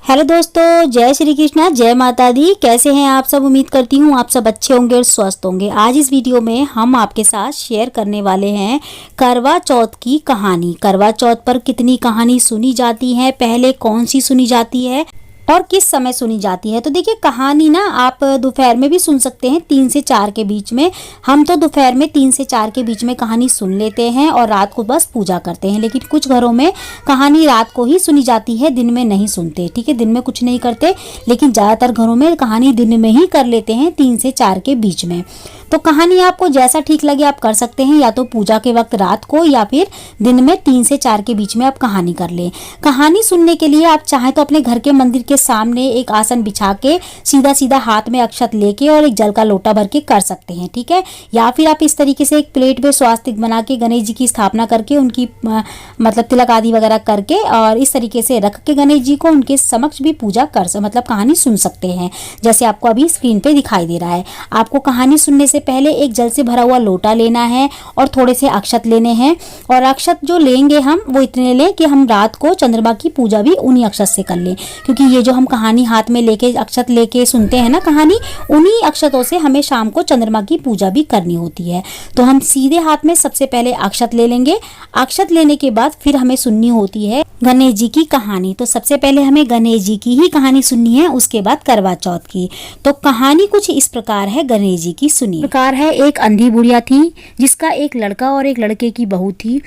Hello दोस्तों, जय श्री कृष्णा, जय माता दी। कैसे हैं आप सब? उम्मीद करती हूँ आप सब अच्छे होंगे और स्वस्थ होंगे। आज इस वीडियो में हम आपके साथ शेयर करने वाले हैं करवा चौथ की कहानी। करवा चौथ पर कितनी कहानी सुनी जाती है, पहले कौन सी सुनी जाती है और किस समय सुनी जाती है। तो देखिए, कहानी ना आप दोपहर में भी सुन सकते हैं 3 से 4 के बीच में। हम तो दोपहर में 3 से 4 के बीच में कहानी सुन लेते हैं और रात को बस पूजा करते हैं। लेकिन कुछ घरों में कहानी रात को ही सुनी जाती है, दिन में नहीं सुनते। ठीक है, दिन में कुछ नहीं करते, लेकिन ज़्यादातर घरों में कहानी दिन में ही कर लेते हैं, 3 से 4 के बीच में। तो कहानी आपको जैसा ठीक लगे आप कर सकते हैं, या तो पूजा के वक्त रात को या फिर दिन में 3 से 4 के बीच में आप कहानी कर लें। कहानी सुनने के लिए आप चाहें तो अपने घर के मंदिर के सामने एक आसन बिछा के सीधा सीधा हाथ में अक्षत लेके और एक जल का लोटा भर के कर सकते हैं। ठीक है, या फिर आप इस तरीके से एक प्लेट में स्वास्तिक बना के गणेश जी की स्थापना करके उनकी मतलब तिलक आदि वगैरह करके और इस तरीके से रख के गणेश जी को उनके समक्ष भी पूजा कर मतलब कहानी सुन सकते हैं, जैसे आपको अभी स्क्रीन पे दिखाई दे रहा है। आपको कहानी सुनने से पहले एक जल से भरा हुआ लोटा लेना है और थोड़े से अक्षत लेने हैं। और अक्षत जो लेंगे हम वो इतने लें कि हम रात को चंद्रमा की पूजा भी उन्हीं अक्षत से कर लें, क्योंकि ये जो हम कहानी हाथ में लेके अक्षत लेके सुनते हैं ना कहानी, उन्हीं अक्षतों से हमें शाम को चंद्रमा की पूजा भी करनी होती है। तो हम सीधे हाथ में सबसे पहले अक्षत ले लेंगे। अक्षत लेने के बाद फिर हमें सुननी होती है गणेश जी की कहानी। तो सबसे पहले हमें गणेश जी की ही कहानी सुननी है, उसके बाद करवा चौथ की। तो कहानी कुछ इस प्रकार है गणेश जी की, सुनिए। प्रकार है, एक अंधी बुढ़िया थी जिसका एक लड़का और एक लड़के की बहू थी।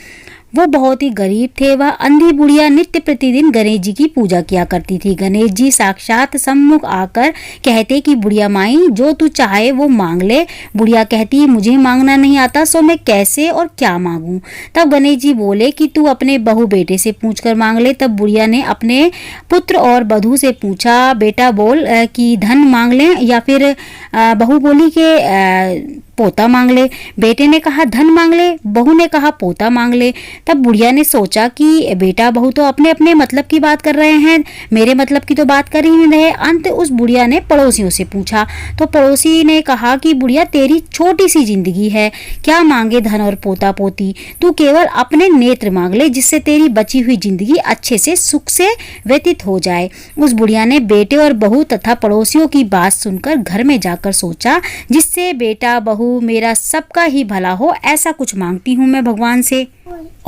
वो बहुत ही गरीब थे। वह अंधी बुढ़िया नित्य प्रतिदिन गणेश जी की पूजा किया करती थी। गणेश जी साक्षात सम्मुख आकर कहते कि बुढ़िया माई, जो तू चाहे वो मांग ले। बुढ़िया कहती, मुझे मांगना नहीं आता, सो मैं कैसे और क्या मांगूं। तब गणेश जी बोले कि तू अपने बहू बेटे से पूछ कर मांग ले। तब बुढ़िया ने अपने पुत्र और बधू से पूछा, बेटा बोल कि धन मांग ले या फिर बहू बोली कि पोता मांग ले। बेटे ने कहा धन मांग ले, बहू ने कहा पोता मांग ले। तब बुढ़िया ने सोचा कि बेटा बहू तो अपने अपने मतलब की बात कर रहे हैं, मेरे मतलब की तो बात कर ही नहीं रहे। अंत उस बुढ़िया ने पड़ोसियों से पूछा, तो पड़ोसी ने कहा कि बुढ़िया तेरी छोटी सी जिंदगी है, क्या मांगे धन और पोता पोती, तू केवल अपने नेत्र मांग ले, जिससे तेरी बची हुई जिंदगी अच्छे से सुख से व्यतीत हो जाए। उस बुढ़िया ने बेटे और बहू तथा पड़ोसियों की बात सुनकर घर में जाकर सोचा, जिससे बेटा बहू मेरा सबका ही भला हो, ऐसा कुछ मांगती हूँ मैं भगवान से,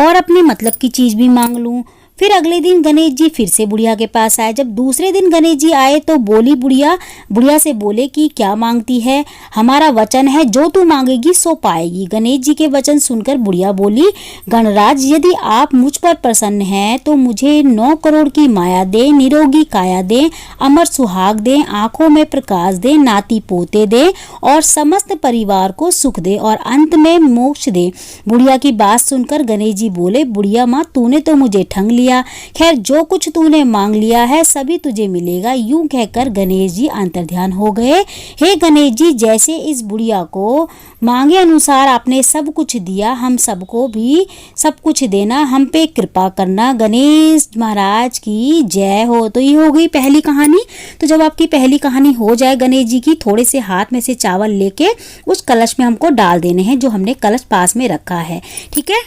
और अपने मतलब की चीज भी मांग लूं। फिर अगले दिन गणेश जी फिर से बुढ़िया के पास आए। जब दूसरे दिन गणेश जी आए तो बोली बुढ़िया से बोले कि क्या मांगती है, हमारा वचन है जो तू मांगेगी सो पाएगी। गणेश जी के वचन सुनकर बुढ़िया बोली, गणराज, यदि आप मुझ पर प्रसन्न हैं तो मुझे 9 करोड़ की माया दे, निरोगी काया दे, अमर सुहाग दे, आंखों में प्रकाश दे, नाती पोते दे और समस्त परिवार को सुख दे और अंत में मोक्ष दे। बुढ़िया की बात सुनकर गणेश जी बोले, बुढ़िया माँ, तूने तो मुझे ठग लिया। खैर, जो कुछ तूने मांग लिया है सभी तुझे मिलेगा। यूं कहकर गणेश जी अंतर्ध्यान हो गए। हे गणेश जी, जैसे इस बुढ़िया को मांगे अनुसार आपने सब कुछ दिया, हम सबको भी सब कुछ देना, हम पे कृपा करना। गणेश महाराज की जय हो। तो ये हो गई पहली कहानी। तो जब आपकी पहली कहानी हो जाए गणेश जी की, थोड़े से हाथ में से चावल लेके उस कलश में हमको डाल देने हैं, जो हमने कलश पास में रखा है। ठीक है,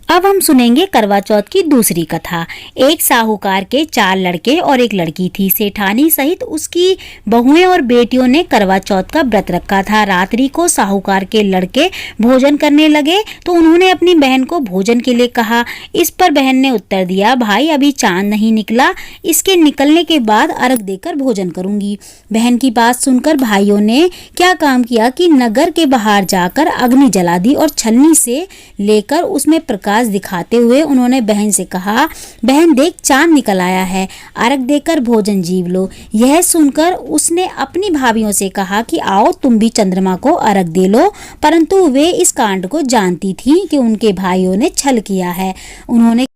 अब हम सुनेंगे करवा चौथ की दूसरी कथा। एक साहूकार के 4 लड़के और एक लड़की थी। सेठानी सहित उसकी बहुएं और बेटियों ने करवा चौथ का व्रत रखा था। रात्रि को साहूकार के लड़के भोजन करने लगे तो उन्होंने अपनी बहन को भोजन के लिए कहा। इस पर बहन ने उत्तर दिया, भाई अभी चांद नहीं निकला, इसके निकलने के बाद अर्घ देकर भोजन करूंगी। बहन की बात सुनकर भाइयों ने क्या काम किया कि नगर के बाहर जाकर अग्नि जला दी और छलनी से लेकर उसमें प्रकाश दिखाते हुए उन्होंने बहन से कहा, बहन देख चांद निकल आया है, अर्घ देकर भोजन जीव लो। यह सुनकर उसने अपनी भाभियों से कहा कि आओ तुम भी चंद्रमा को अर्घ दे लो, परंतु वे इस कांड को जानती थी कि उनके भाइयों ने छल किया है। उन्होंने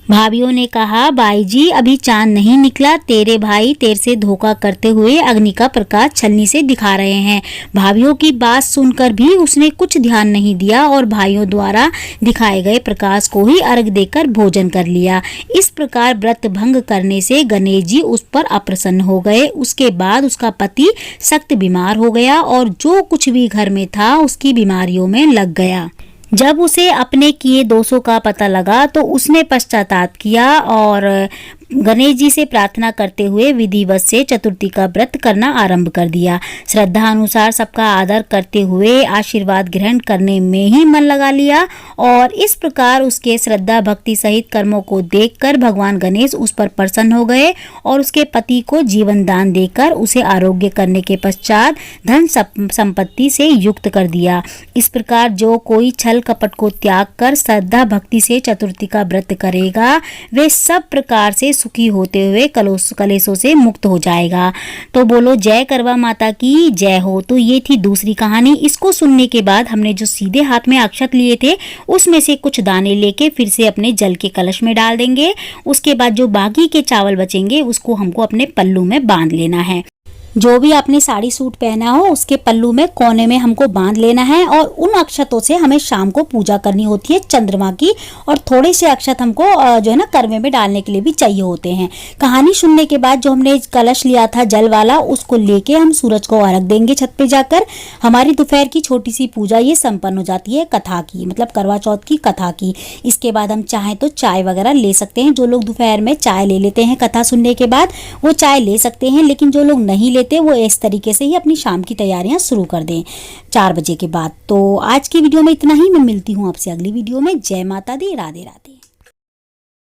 भाभियों ने कहा, बाई जी अभी चांद नहीं निकला, तेरे भाई तेरे से धोखा करते हुए अग्नि का प्रकाश छलनी से दिखा रहे हैं। भाभियों की बात सुनकर भी उसने कुछ ध्यान नहीं दिया और भाइयों द्वारा दिखाए गए प्रकाश को ही अर्घ देकर भोजन कर लिया। इस प्रकार व्रत भंग करने से गणेश जी उस पर अप्रसन्न हो गए। उसके बाद उसका पति सख्त बीमार हो गया और जो कुछ भी घर में था उसकी बीमारियों में लग गया। जब उसे अपने किए दोषों का पता लगा तो उसने पश्चाताप किया और गणेश जी से प्रार्थना करते हुए विधिवत से चतुर्थी का व्रत करना आरंभ कर दिया। श्रद्धा अनुसार सबका आदर करते हुए आशीर्वाद ग्रहण करने में ही मन लगा लिया और इस प्रकार उसके श्रद्धा भक्ति सहित कर्मों को देखकर भगवान गणेश उस पर प्रसन्न हो गए और उसके पति को जीवन दान देकर उसे आरोग्य करने के पश्चात धन संपत्ति से युक्त कर दिया। इस प्रकार जो कोई छल कपट को त्याग कर श्रद्धा भक्ति से चतुर्थी का व्रत करेगा वे सब प्रकार से सुखी होते हुए कलेशों से मुक्त हो जाएगा। तो बोलो जय करवा माता की जय हो। तो ये थी दूसरी कहानी। इसको सुनने के बाद हमने जो सीधे हाथ में अक्षत लिए थे उसमें से कुछ दाने लेके फिर से अपने जल के कलश में डाल देंगे। उसके बाद जो बाकी के चावल बचेंगे उसको हमको अपने पल्लू में बांध लेना है। जो भी आपने साड़ी सूट पहना हो उसके पल्लू में कोने में हमको बांध लेना है और उन अक्षतों से हमें शाम को पूजा करनी होती है चंद्रमा की। और थोड़े से अक्षत हमको जो है ना करवे में डालने के लिए भी चाहिए होते हैं। कहानी सुनने के बाद जो हमने कलश लिया था जल वाला उसको लेके हम सूरज को अर्घ देंगे छत पे जाकर। हमारी दोपहर की छोटी सी पूजा ये संपन्न हो जाती है कथा की, मतलब करवा चौथ की कथा की। इसके बाद हम चाहें तो चाय वगैरह ले सकते हैं। जो लोग दोपहर में चाय ले लेते हैं कथा सुनने के बाद वो चाय ले सकते हैं, लेकिन जो लोग नहीं लेते वो इस तरीके से ही अपनी शाम की तैयारियां शुरू कर दें 4 बजे के बाद। तो आज की वीडियो में इतना ही। मैं मिलती हूँ आपसे अगली वीडियो में। जय माता दी, राधे राधे।